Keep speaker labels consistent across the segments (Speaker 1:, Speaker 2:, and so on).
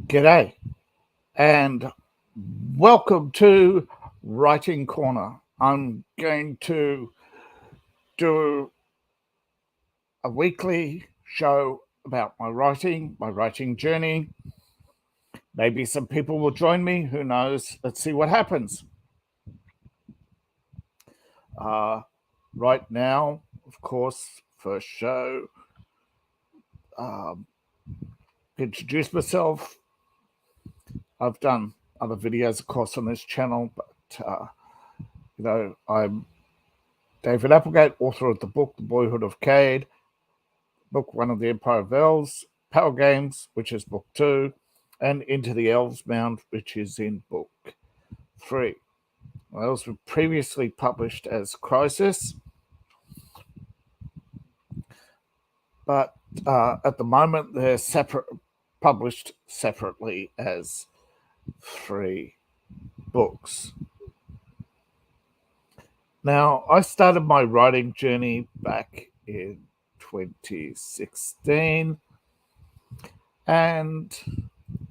Speaker 1: G'day, and welcome to Writing Corner. I'm going to do a weekly show about my writing journey. Maybe some people will join me. Who knows? Let's see what happens. Right now, of course, first show. Introduce myself. I've done other videos, of course, on this channel, but I'm David Applegate, author of the book The Boyhood of Cade, book 1 of the Empire of Elves, Power Games, which is book 2, and Into the Elves Mound, which is in book 3. Those were previously published as Crisis, but at the moment they're published separately as 3 books. Now, I started my writing journey back in 2016, and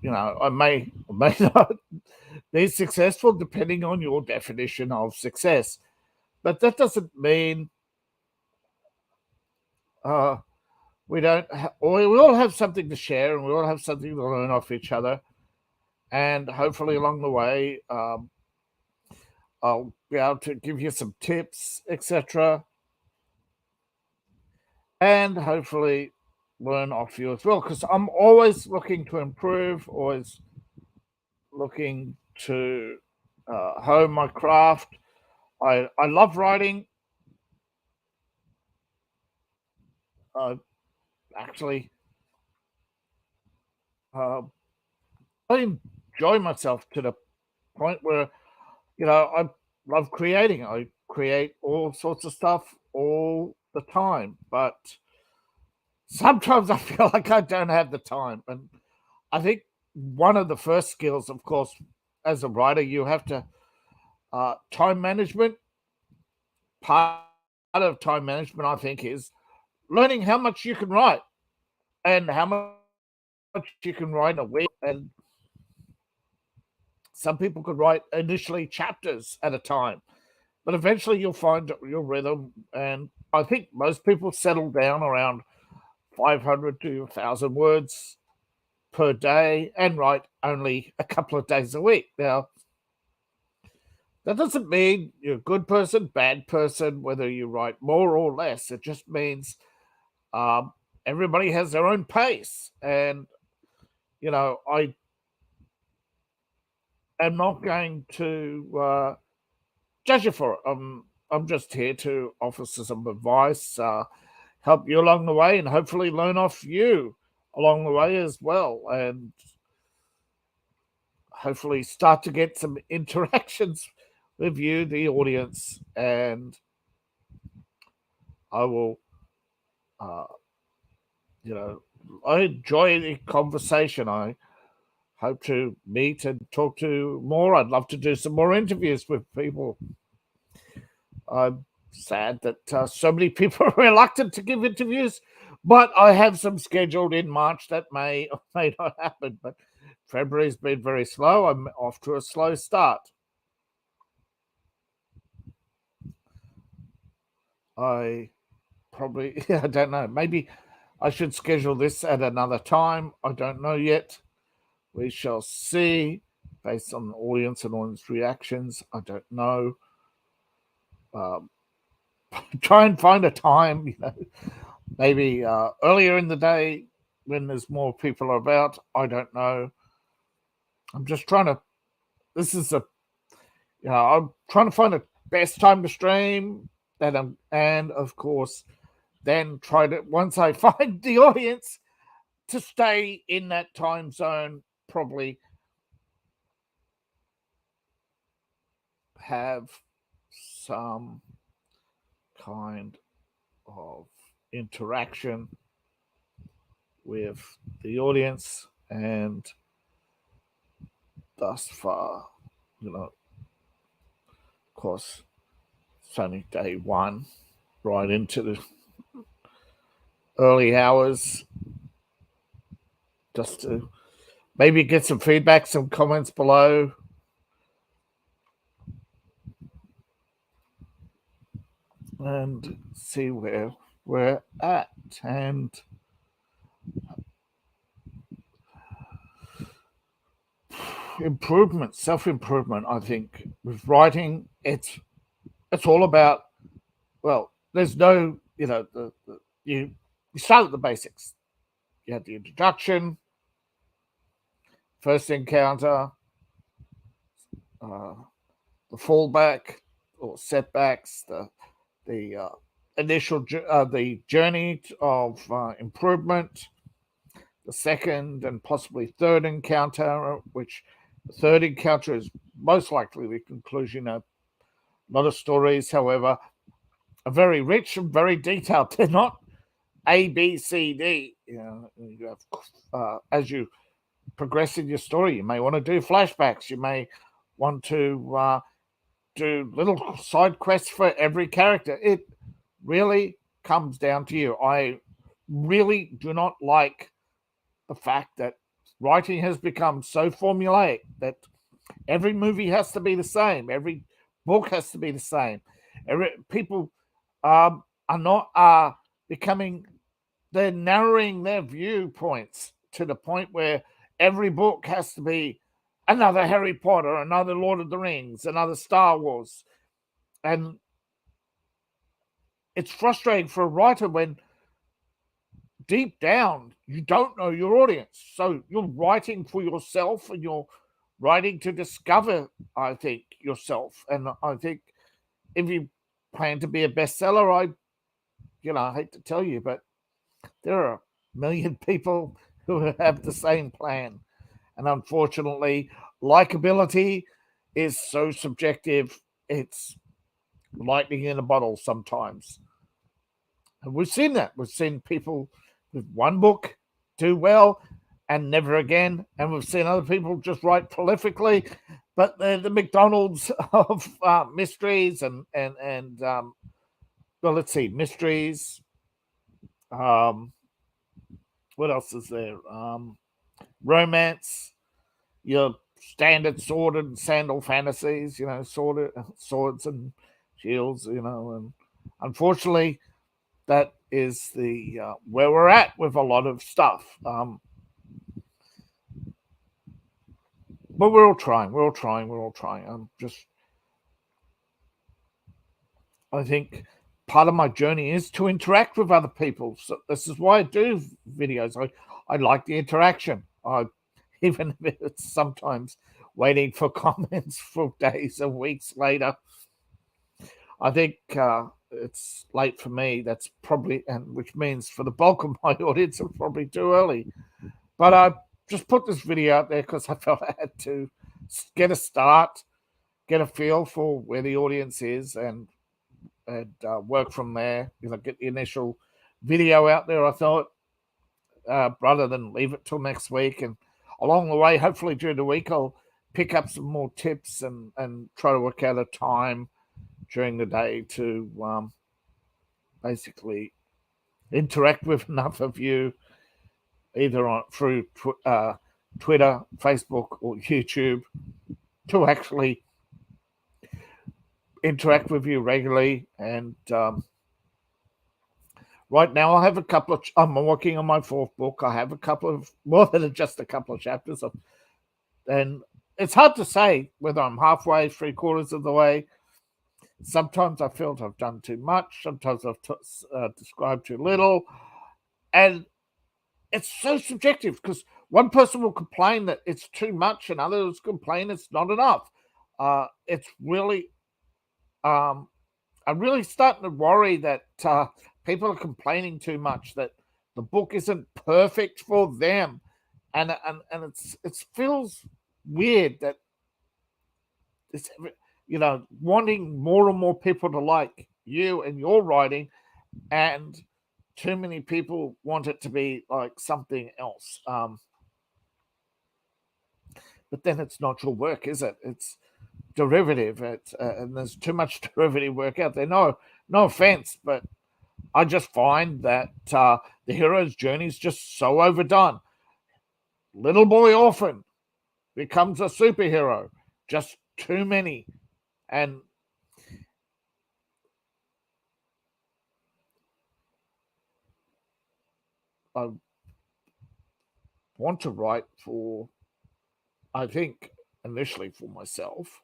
Speaker 1: I may not be successful depending on your definition of success, but that doesn't mean we all have something to share, and we all have something to learn off each other, and hopefully along the way I'll be able to give you some tips, etc., and hopefully learn off you as well, because I'm always looking to improve, always looking to hone my craft. I love writing. Actually, I enjoy myself to the point where, I love creating. I create all sorts of stuff all the time, but sometimes I feel like I don't have the time. And I think one of the first skills, of course, as a writer, you have to time management. Part of time management, I think, is learning how much you can write and how much you can write in a week. And some people could write initially chapters at a time, but eventually you'll find your rhythm. And I think most people settle down around 500 to 1,000 words per day and write only a couple of days a week. Now, that doesn't mean you're a good person, bad person, whether you write more or less. It just means everybody has their own pace. And, I am not going to judge you for it. I'm just here to offer some advice, help you along the way, and hopefully learn off you along the way as well. And hopefully start to get some interactions with you, the audience, and I will, I enjoy the conversation. I hope to meet and talk to more. I'd love to do some more interviews with people. I'm sad that so many people are reluctant to give interviews, but I have some scheduled in March that may or may not happen. But February's been very slow. I'm off to a slow start. I don't know. Maybe I should schedule this at another time. I don't know yet. We shall see based on the audience and audience reactions. I don't know. Try and find a time, maybe earlier in the day when there's more people about. I don't know. I'm just trying to. I'm trying to find the best time to stream, and of course, then try to, once I find the audience, to stay in that time zone. Probably have some kind of interaction with the audience, and thus far, of course, it's only day 1, right into the early hours, just to maybe get some feedback, some comments below. And see where we're at. And improvement, self-improvement, I think, with writing, it's all about, well, there's no, you start at the basics. You have the introduction, first encounter, the fallback or setbacks, the initial the journey of improvement, the second and possibly third encounter, which the third encounter is most likely the conclusion. A lot of stories, however, are very rich and very detailed. They're not A, B, C, D. You have, as you progress in your story, you may want to do flashbacks. You may want to do little side quests for every character. It really comes down to you. I really do not like the fact that writing has become so formulaic that every movie has to be the same, every book has to be the same. People are not becoming, they're narrowing their viewpoints to the point where every book has to be another Harry Potter, another Lord of the Rings, another Star Wars. And it's frustrating for a writer when deep down you don't know your audience. So you're writing for yourself and you're writing to discover, I think, yourself. And I think if you plan to be a bestseller, I hate to tell you, but there are a million people who have the same plan. And unfortunately, likability is so subjective. It's lightning in a bottle sometimes. And we've seen that. We've seen people with one book do well and never again. And we've seen other people just write prolifically, but they're the McDonald's of mysteries and well, let's see, mysteries. What else is there? Romance, your standard sword and sandal fantasies, swords and shields, and unfortunately, that is the where we're at with a lot of stuff. But we're all trying. I think part of my journey is to interact with other people. So this is why I do videos. I like the interaction. Even if it's sometimes waiting for comments for days and weeks later. I think it's late for me. That's probably, and which means for the bulk of my audience, it's probably too early. But I just put this video out there because I felt I had to get a start, get a feel for where the audience is, and work from there. Get the initial video out there. I thought, rather than leave it till next week, and along the way, hopefully during the week, I'll pick up some more tips and try to work out a time during the day to basically interact with enough of you, either through Twitter, Facebook, or YouTube, to actually interact with you regularly. And right now, I have a couple of. I'm working on my fourth book. I have a couple of, more than just a couple of chapters, and it's hard to say whether I'm halfway, 3/4 of the way. Sometimes I feel I've done too much. Sometimes I've described too little, and it's so subjective because one person will complain that it's too much, and others complain it's not enough. It's really, I'm really starting to worry that people are complaining too much, that the book isn't perfect for them, and it feels weird that it's, wanting more and more people to like you and your writing, and too many people want it to be like something else. But then it's not your work, is it? It's derivative. And there's too much derivative work out there. No offense, but I just find that the hero's journey is just so overdone. little boy orphan becomes a superhero. Just too many. And I want to write for, I think, initially for myself.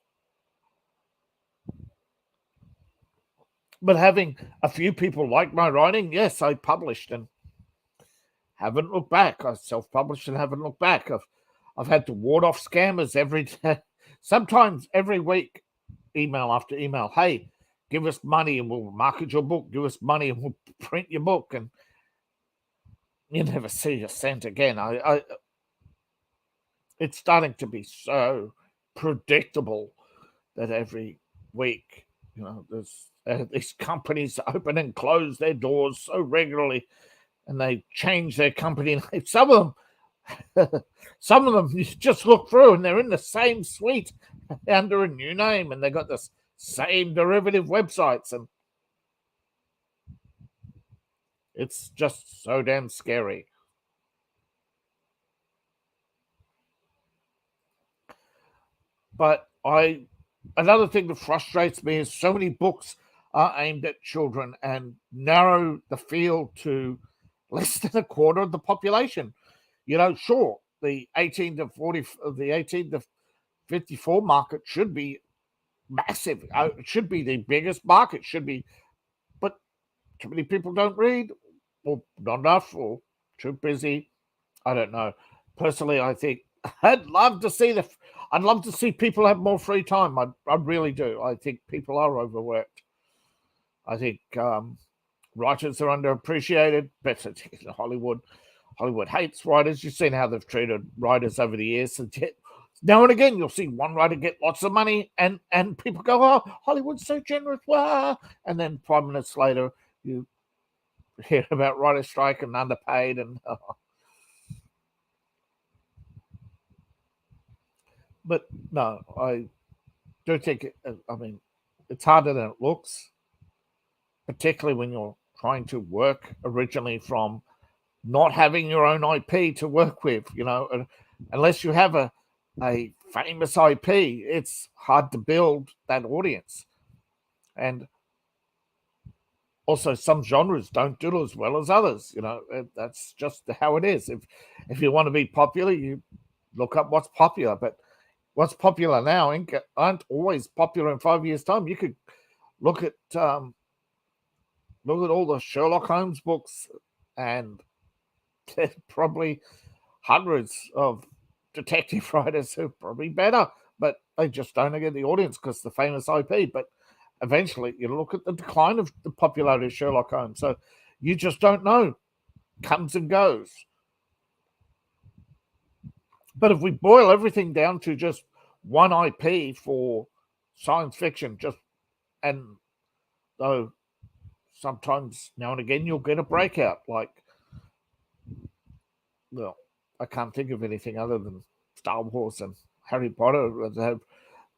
Speaker 1: But having a few people like my writing, yes, I published and haven't looked back. I self-published and haven't looked back. I've had to ward off scammers every day, sometimes every week, email after email. Hey, give us money and we'll market your book. Give us money and we'll print your book. And you never see a cent again. It's starting to be so predictable that every week, there's these companies open and close their doors so regularly, and they change their company name. Some of them, you just look through and they're in the same suite under a new name, and they got the same derivative websites, and it's just so damn scary. But another thing that frustrates me is so many books are aimed at children and narrow the field to less than a quarter of the population. Sure, the 18 to 54 market should be massive. It should be the biggest market, but too many people don't read, or not enough, or too busy. I don't know. Personally, I think I'd love to see people have more free time. I really do. I think people are overworked. I think writers are underappreciated. Better in Hollywood. Hollywood hates writers. You've seen how they've treated writers over the years. Now and again, you'll see one writer get lots of money, and people go, "Oh, Hollywood's so generous!" Wow. And then 5 minutes later, you hear about writer strike and underpaid, and but no, I do think. I mean, it's harder than it looks, particularly when you're trying to work originally from not having your own IP to work with. Unless you have a famous IP, it's hard to build that audience. And also, some genres don't do as well as others. That's just how it is. If you want to be popular, you look up what's popular. But what's popular now aren't always popular in 5 years' time. You could look at all the Sherlock Holmes books, and there's probably hundreds of detective writers who are probably better, but they just don't get the audience because the famous IP. But eventually, you look at the decline of the popularity of Sherlock Holmes. So you just don't know. Comes and goes. But if we boil everything down to just one IP for science fiction, and though sometimes now and again you'll get a breakout, I can't think of anything other than Star Wars and Harry Potter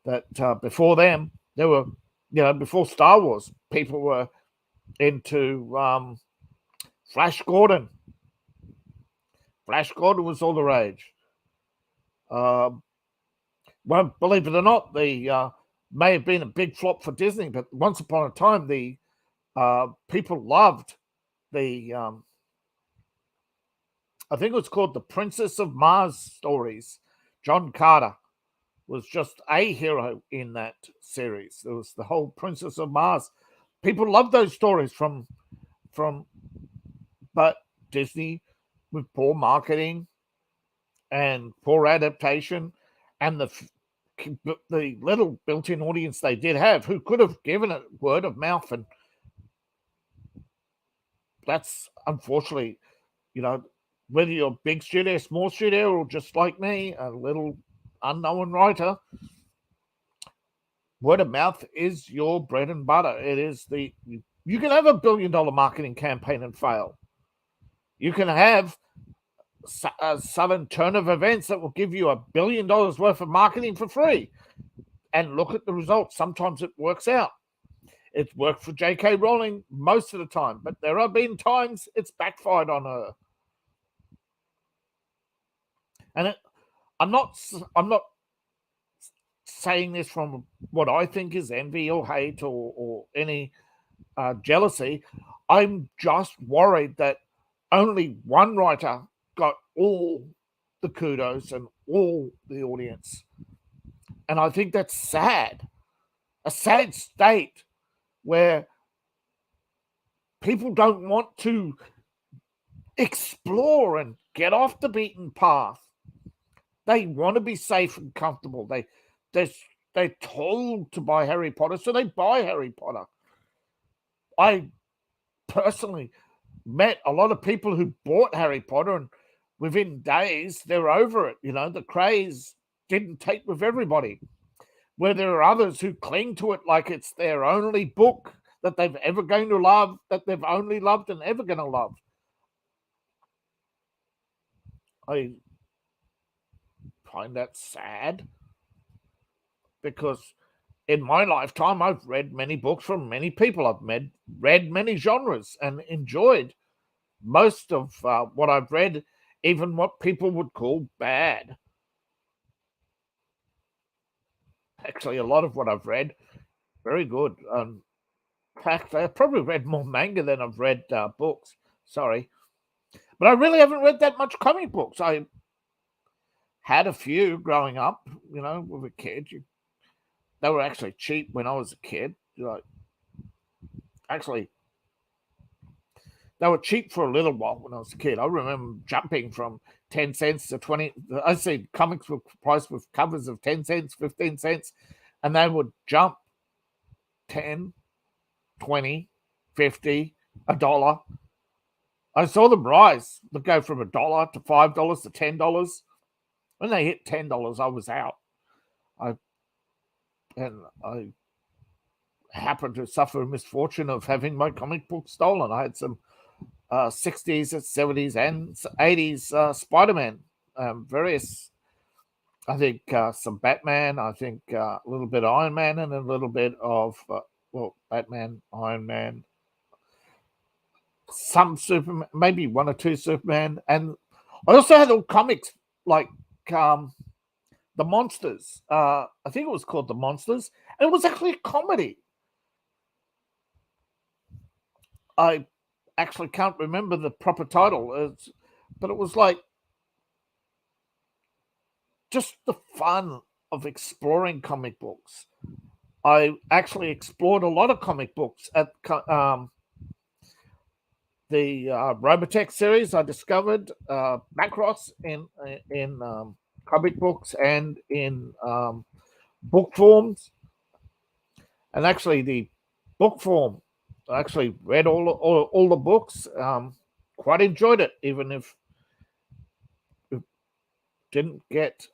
Speaker 1: that before them, there were, before Star Wars, people were into Flash Gordon. Flash Gordon was all the rage. Well, believe it or not, the may have been a big flop for Disney, but once upon a time, the people loved the I think it was called the Princess of Mars stories. John Carter was just a hero in that series. There was the whole Princess of Mars. People loved those stories but Disney, with poor marketing and poor adaptation, and the little built-in audience they did have, who could have given it word of mouth, and that's unfortunately, whether you're a big studio, small studio, or just like me, a little unknown writer, word of mouth is your bread and butter. It is you can have $1 billion marketing campaign and fail. You can have a sudden turn of events that will give you $1 billion worth of marketing for free, and look at the results. Sometimes it works out. It's worked for J.K. Rowling most of the time, but there have been times it's backfired on her. And I'm not saying this from what I think is envy or hate or any jealousy. I'm just worried that only one writer got all the kudos and all the audience. And I think that's sad, a sad state where people don't want to explore and get off the beaten path. They want to be safe and comfortable. They're told to buy Harry Potter, so they buy Harry Potter. I personally met a lot of people who bought Harry Potter, and within days they're over it. The craze didn't take with everybody. Where there are others who cling to it like it's their only book that they've ever going to love, that they've only loved and ever going to love. I find that sad, because in my lifetime I've read many books from many people. I've read many genres and enjoyed most of what I've read, even what people would call bad. Actually, a lot of what I've read, very good. In fact, I've probably read more manga than I've read books. Sorry. But I really haven't read that much comic books. I had a few growing up, with a kid. They were actually cheap when I was a kid. Actually, they were cheap for a little while when I was a kid. I remember jumping from 10 cents to 20. I see comics were priced with covers of 10 cents, 15 cents, and they would jump 10, 20, 50, $1. I saw them rise. They go from $1 to $5 to $10. When they hit $10, I was out. I happened to suffer a misfortune of having my comic book stolen. I had some 60s, 70s, and 80s Spider-Man, various, I think some Batman, I think a little bit of Iron Man, and a little bit of, Batman, Iron Man, some Superman, maybe one or two Superman. And I also had all comics like The Monsters. I think it was called The Monsters. And it was actually a comedy. I actually can't remember the proper title, but it was like just the fun of exploring comic books. I actually explored a lot of comic books at the Robotech series. I discovered Macross in comic books and in book forms. And actually, the book form, I actually read all the books. Quite enjoyed it, even if it didn't get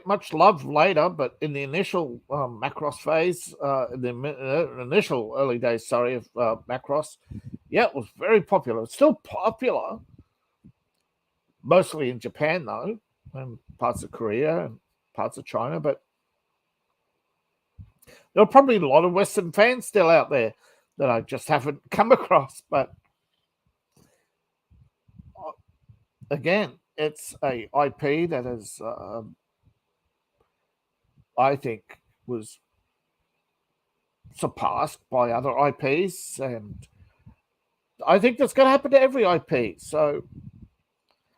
Speaker 1: much love later. But in the initial Macross phase, in the initial early days, of Macross, yeah, it was very popular. It's still popular, mostly in Japan though, and parts of Korea and parts of China. But there are probably a lot of Western fans still out there that I just haven't come across. But again, it's a IP that is, I think, was surpassed by other IPs, and I think that's going to happen to every IP. So,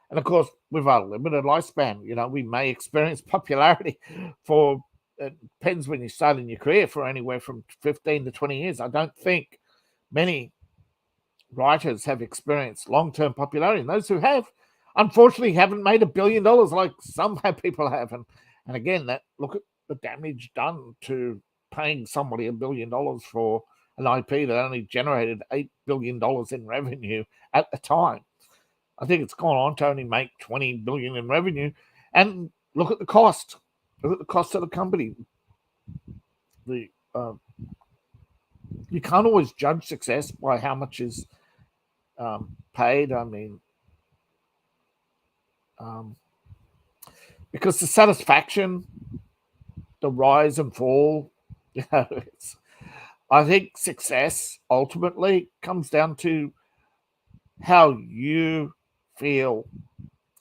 Speaker 1: and of course, with our limited lifespan, we may experience popularity for. It depends when you start in your career, for anywhere from 15 to 20 years. I don't think many writers have experienced long-term popularity. And those who have, unfortunately, haven't made $1 billion like some people have. And again, look at the damage done to paying somebody $1 billion for an IP that only generated $8 billion in revenue at the time. I think it's gone on to only make $20 billion in revenue. And look at the cost. Look at the cost of the company. You can't always judge success by how much is paid. I mean, because the satisfaction, the rise and fall, I think success ultimately comes down to how you feel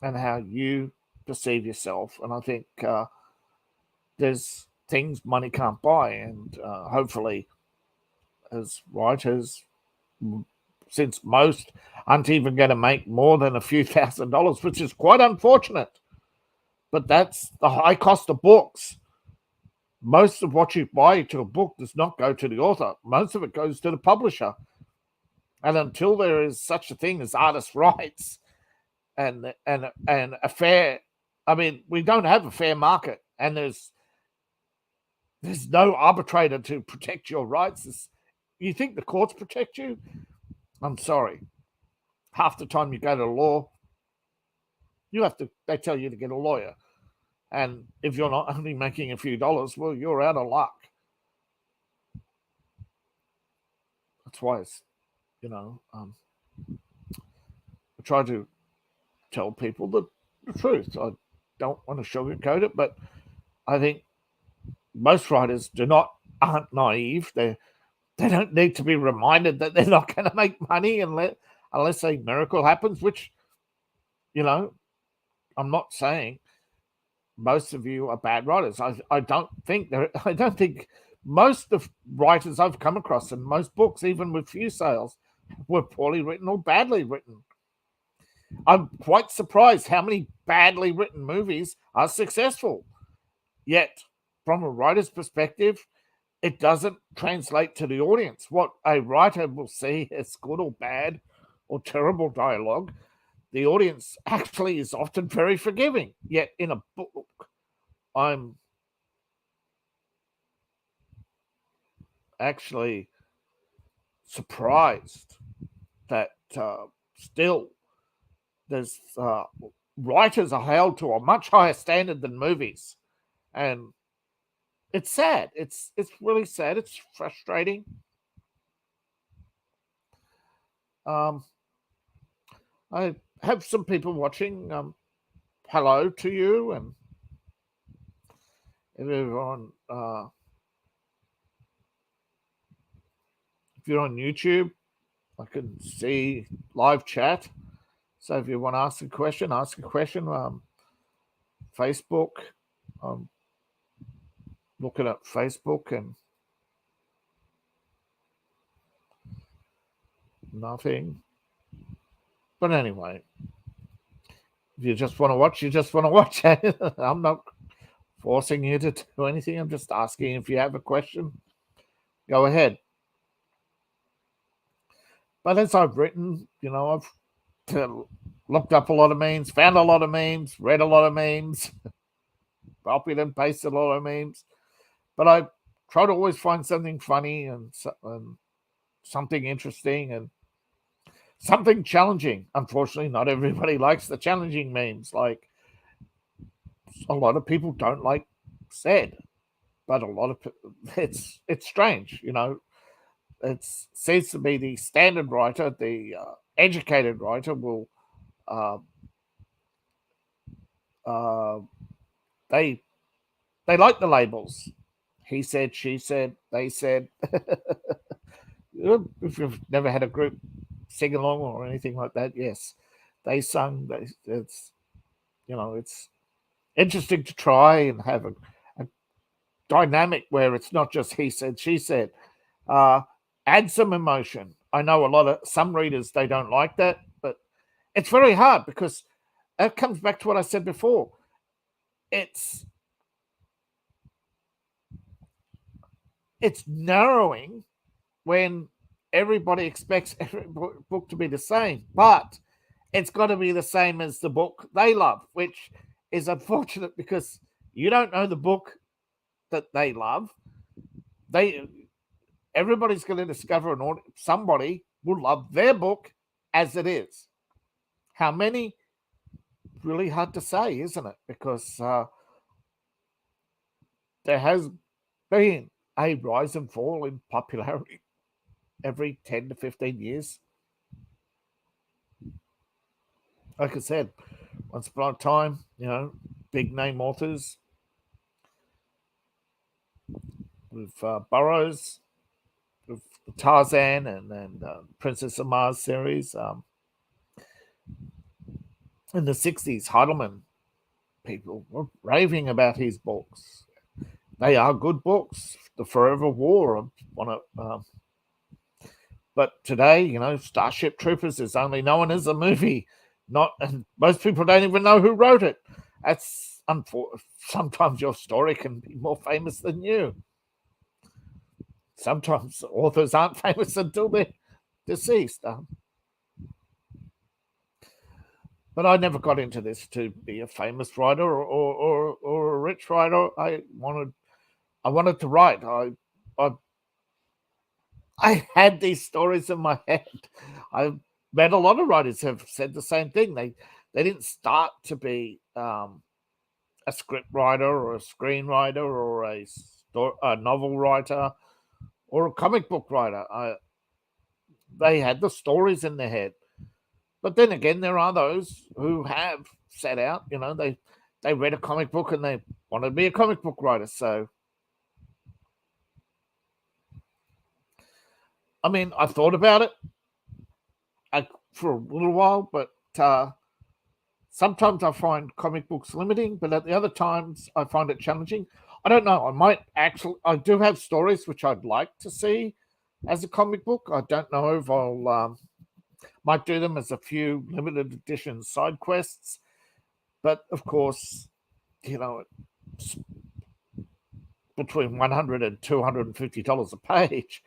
Speaker 1: and how you perceive yourself. And I think there's things money can't buy, and hopefully, as writers, since most aren't even going to make more than a few $1,000s, which is quite unfortunate, but that's the high cost of books. Most of what you buy to a book does not go to the author. Most of it goes to the publisher. And until there is such a thing as artist rights and a fair, I mean, we don't have a fair market, and there's no arbitrator to protect your rights. You think the courts protect you? I'm sorry. Half the time you go to law, they tell you to get a lawyer. And if you're not only making a few dollars, well, you're out of luck. That's why it's, I try to tell people the truth. I don't want to sugarcoat it, but I think most writers aren't naive. They don't need to be reminded that they're not going to make money unless a miracle happens, which, I'm not saying most of you are bad writers. I don't think most of writers I've come across, and most books, even with few sales, were poorly written or badly written. I'm quite surprised how many badly written movies are successful. Yet, from a writer's perspective, it doesn't translate to the audience. What a writer will see as good or bad or terrible dialogue, the audience actually is often very forgiving. Yet in a book, I'm actually surprised that still there's writers are held to a much higher standard than movies, and it's sad. It's really sad. It's frustrating. I have some people watching. Hello to you, and everyone. If you're on YouTube, I can see live chat. So if you want to ask a question, ask a question. Facebook, looking at Facebook and nothing. But anyway, if you just want to watch, you just want to watch. I'm not forcing you to do anything. I'm just asking if you have a question. Go ahead. But as I've written, I've looked up a lot of memes, found a lot of memes, read a lot of memes, copied and pasted a lot of memes. But I try to always find something funny and something interesting and something challenging. Unfortunately, not everybody likes the challenging memes. Like, a lot of people don't like said, but a lot of it's strange, It seems to be the standard writer, the educated writer will they like the labels. He said, she said, they said. If you've never had a group sing along or anything like that, yes, they sung. It's it's interesting to try and have a dynamic where it's not just he said, she said. Add some emotion. I know some readers, they don't like that, but it's very hard because that comes back to what I said before. It's narrowing when everybody expects every book to be the same, but it's got to be the same as the book they love, which is unfortunate because you don't know the book that they love. Everybody's going to discover somebody will love their book as it is. How many? Really hard to say, isn't it? Because there has been a rise and fall in popularity every 10 to 15 years. Like I said, once upon a time, big name authors with Burroughs, with Tarzan and Princess of Mars series. in the 60s, Heidelman people were raving about his books. They are good books. The Forever War, but today, Starship Troopers is only known as a movie. And most people don't even know who wrote it. That's unfortunate. Sometimes your story can be more famous than you. Sometimes authors aren't famous until they're deceased. But I never got into this to be a famous writer or a rich writer. I wanted to write. I had these stories in my head. I've read a lot of writers have said the same thing. They didn't start to be a script writer or a screenwriter or a novel writer or a comic book writer. They had the stories in their head. But then again, there are those who have set out, they read a comic book and they wanted to be a comic book writer. So, I mean, I thought about it for a little while, but sometimes I find comic books limiting, but at the other times I find it challenging. I don't know. I do have stories which I'd like to see as a comic book. I don't know if I'll might do them as a few limited edition side quests, but of course, it's between $100 and $250 a page.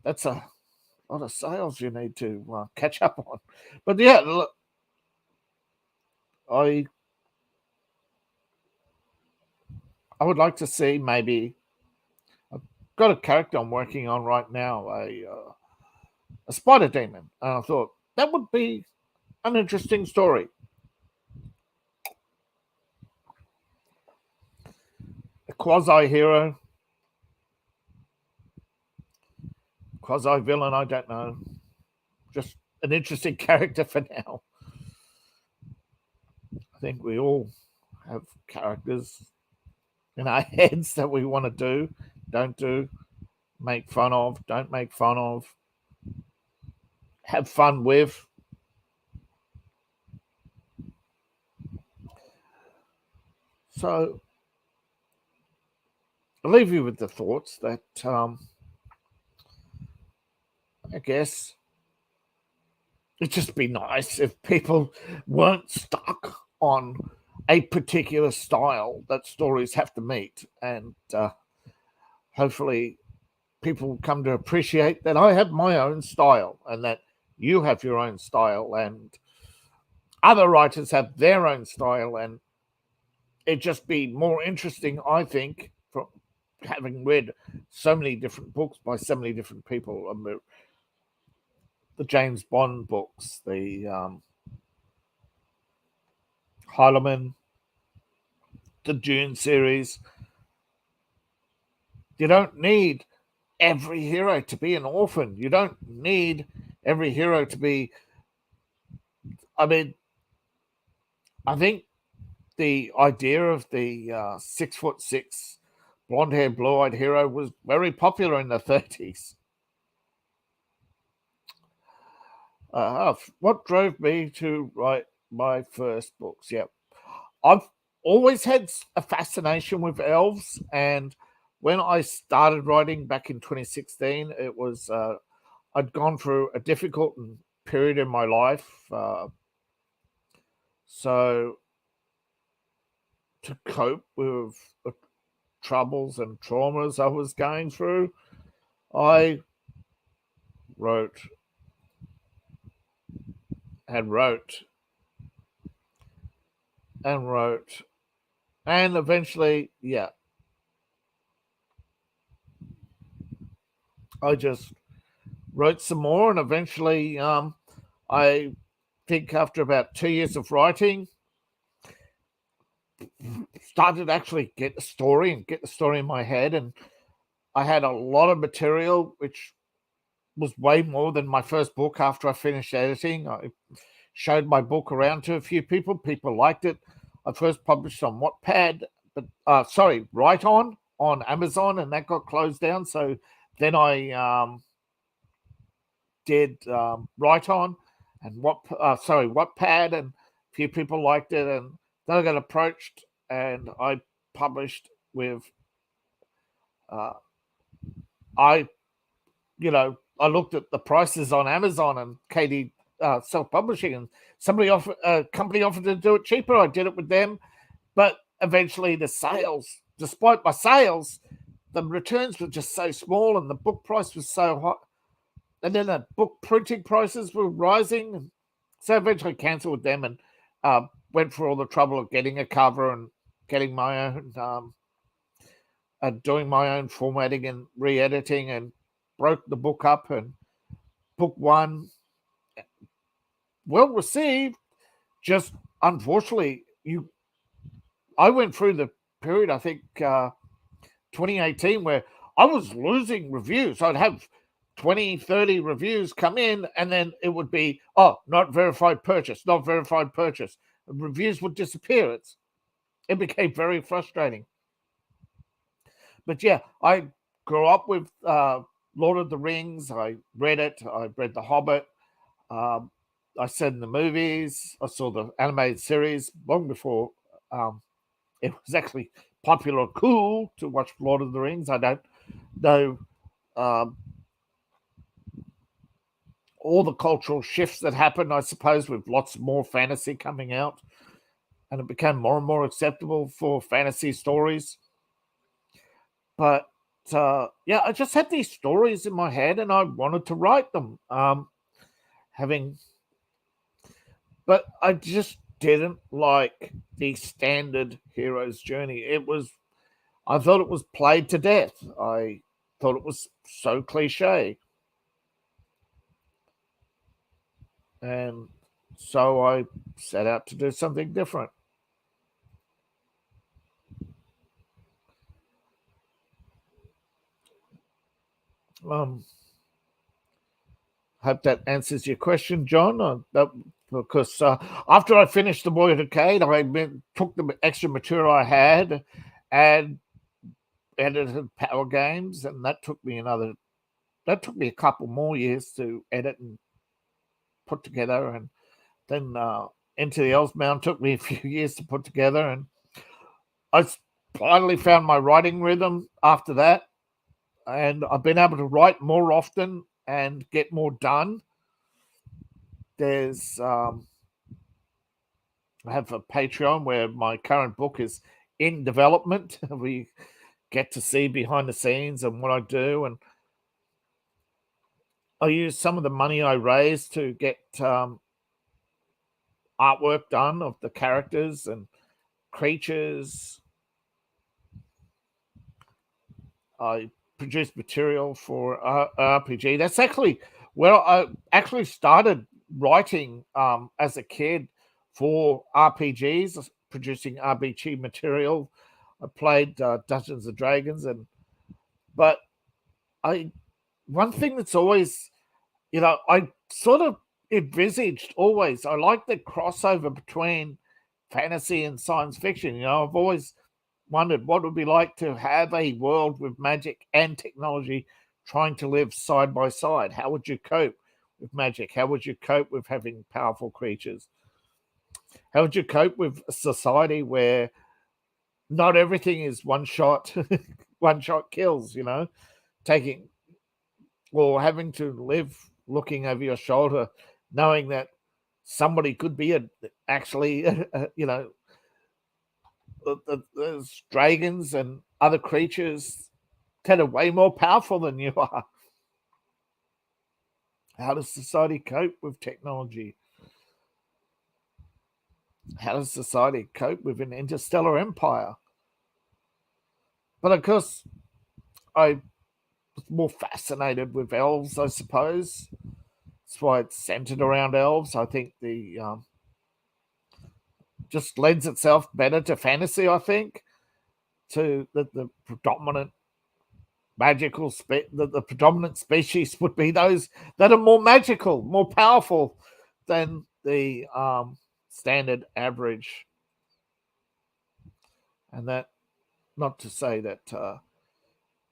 Speaker 1: That's a lot of sales you need to catch up on. But yeah, look, I would like to see maybe. I've got a character I'm working on right now, a spider demon, and I thought that would be an interesting story. A quasi-hero, quasi-villain, I don't know. Just an interesting character for now. I think we all have characters in our heads that we want to do, don't do, make fun of, don't make fun of, have fun with. So I'll leave you with the thoughts that I guess it'd just be nice if people weren't stuck on a particular style that stories have to meet. And hopefully people come to appreciate that I have my own style and that you have your own style and other writers have their own style. And it'd just be more interesting, I think, from having read so many different books by so many different people. The James Bond books, the Heidelman, the Dune series. You don't need every hero to be an orphan. You don't need every hero to be. I mean, I think the idea of the 6'6", blonde hair, blue eyed hero was very popular in the 30s. What drove me to write my first books? Yeah, I've always had a fascination with elves, and when I started writing back in 2016, it was I'd gone through a difficult period in my life, so to cope with the troubles and traumas I was going through, I wrote and wrote and wrote, and eventually, yeah, I just wrote some more, and eventually, I think after about 2 years of writing, started to actually get the story in my head, and I had a lot of material, which was way more than my first book. After I finished editing, I showed my book around to a few people. People liked it. I first published on Wattpad, but Write On Amazon, and that got closed down. So then I did Write On and Wattpad, and few people liked it, and then I got approached, and I published with I I looked at the prices on Amazon and KD self-publishing, and a company offered to do it cheaper. I did it with them, but eventually the sales, despite my sales, the returns were just so small, and the book price was so high, and then the book printing prices were rising, and so eventually cancelled with them, and went through all the trouble of getting a cover and getting my own, doing my own formatting and re-editing, and broke the book up, and book one, well received. Just unfortunately, I went through the period, I think 2018, where I was losing reviews. I'd have 20, 30 reviews come in, and then it would be, not verified purchase, not verified purchase. Reviews would disappear. It became very frustrating. But yeah, I grew up with Lord of the Rings. I read it. I read The Hobbit. I said in the movies. I saw the animated series long before it was actually popular or cool to watch Lord of the Rings. I don't know all the cultural shifts that happened, I suppose, with lots more fantasy coming out, and it became more and more acceptable for fantasy stories. But yeah, I just had these stories in my head, and I wanted to write them. But I just didn't like the standard hero's journey. I thought it was played to death. I thought it was so cliche. And so I set out to do something different. Hope that answers your question, John. Because after I finished The Boy Who Decayed, took the extra material I had and edited Power Games, and that took me a couple more years to edit and put together, and then Into the Elfmound took me a few years to put together, and I finally found my writing rhythm after that, and I've been able to write more often and get more done. There's I have a Patreon where my current book is in development. We get to see behind the scenes and what I do, and I use some of the money I raise to get artwork done of the characters and creatures. I produce material for RPG. That's actually where I actually started writing as a kid for RPGs, producing RPG material. I played Dungeons and Dragons, but one thing that's always, I sort of envisaged always, I like the crossover between fantasy and science fiction. I've always wondered what it would be like to have a world with magic and technology trying to live side by side. How would you cope with magic? How would you cope with having powerful creatures? How would you cope with a society where not everything is one shot, one shot kills, taking or having to live looking over your shoulder, knowing that somebody could be actually, there's dragons and other creatures that are way more powerful than you are. How does society cope with technology? How does society cope with an interstellar empire? But of course, I was more fascinated with elves, I suppose. That's why it's centered around elves. I think the just lends itself better to fantasy, I think, to the predominant the predominant species would be those that are more magical, more powerful than the standard average. And that, not to say that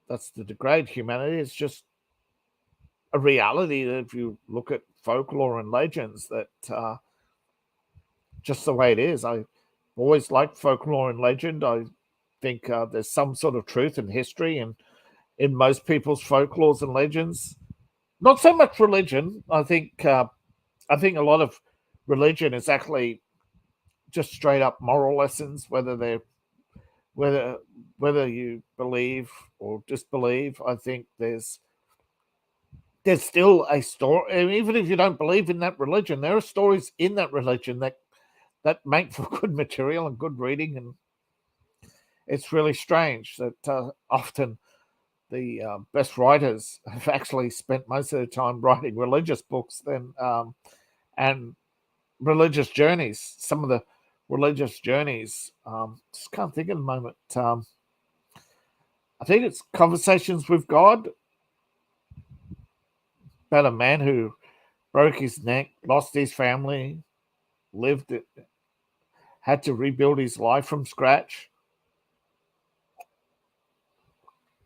Speaker 1: that's to degrade humanity, it's just a reality that if you look at folklore and legends, that just the way it is. I always liked folklore and legend. I think there's some sort of truth in history and in most people's folklores and legends. Not so much religion. I think a lot of religion is actually just straight up moral lessons, whether you believe or disbelieve. I think there's still a story, and even if you don't believe in that religion, there are stories in that religion that make for good material and good reading. And it's really strange that often the best writers have actually spent most of their time writing religious books and religious journeys. Some of the religious journeys, just can't think at the moment. I think it's Conversations with God, about a man who broke his neck, lost his family, lived it, had to rebuild his life from scratch.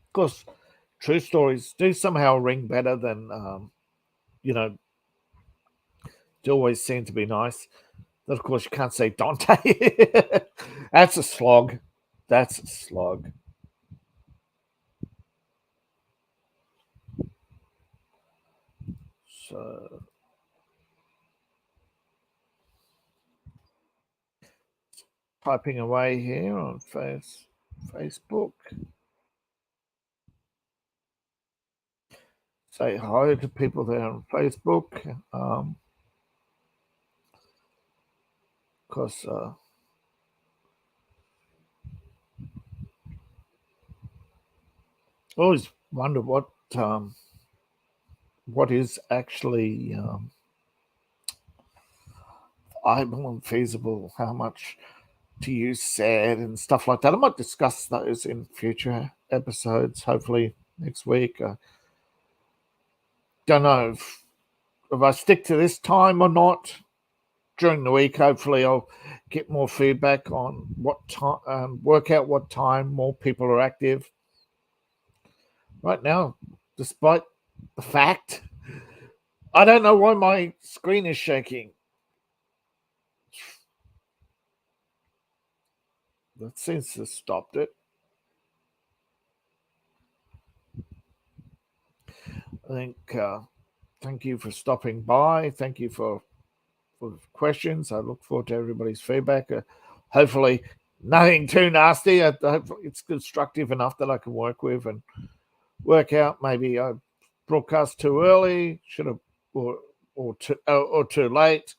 Speaker 1: Of course, true stories do somehow ring better than, do always seem to be nice. But of course, you can't say Dante. That's a slog. That's a slog. So, typing away here on Facebook. Say hi to people there on Facebook. Because always wonder what is actually viable and feasible, how much to use SAD and stuff like that. I might discuss those in future episodes, hopefully next week. Don't know if I stick to this time or not. During the week, hopefully I'll get more feedback on what time, work out what time more people are active. Right now, despite the fact, I don't know why my screen is shaking. That seems to have stopped it. I think thank you for stopping by. Thank you for questions. I look forward to everybody's feedback. Hopefully nothing too nasty. Hopefully it's constructive enough that I can work with and work out. Maybe I broadcast too early, should have, or too late.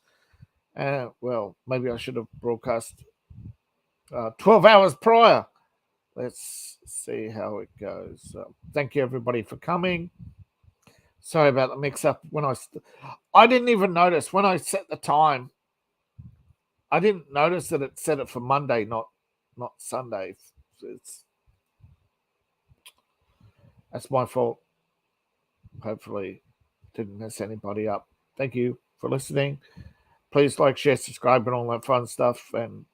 Speaker 1: Well, maybe I should have broadcast 12 hours prior. Let's see how it goes. Thank you, everybody, for coming. Sorry about the mix-up. I didn't even notice when I set the time. I didn't notice that it set it for Monday, not Sunday. That's my fault. Hopefully, didn't mess anybody up. Thank you for listening. Please like, share, subscribe, and all that fun stuff. And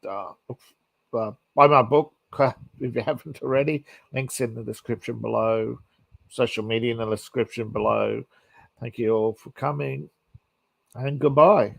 Speaker 1: buy my book if you haven't already. Links in the description below. Social media in the description below. Thank you all for coming, and goodbye.